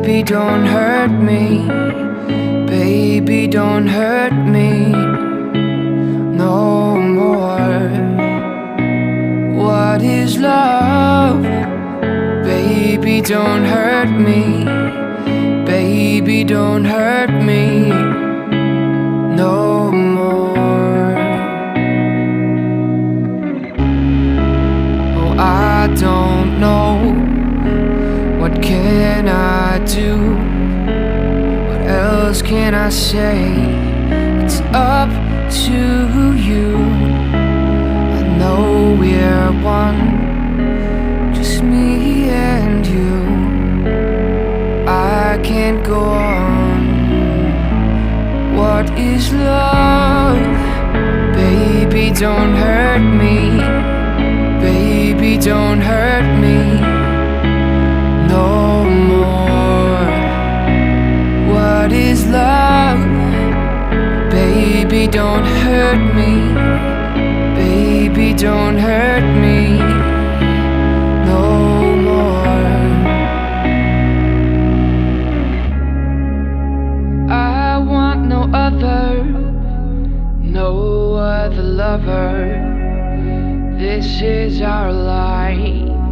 Baby, don't hurt me. Baby, don't hurt me no more. What is love? Baby, don't hurt me. Baby, don't hurt me no more. Oh, I don't know. What can I do? What else can I say? It's up to you. I know we're one, just me and you. I can't go on. What is love? Baby, don't hurt me. Baby, don't hurt me no more. What is love? Baby, don't hurt me. Baby, don't hurt me no more. I want no other lover. This is our life.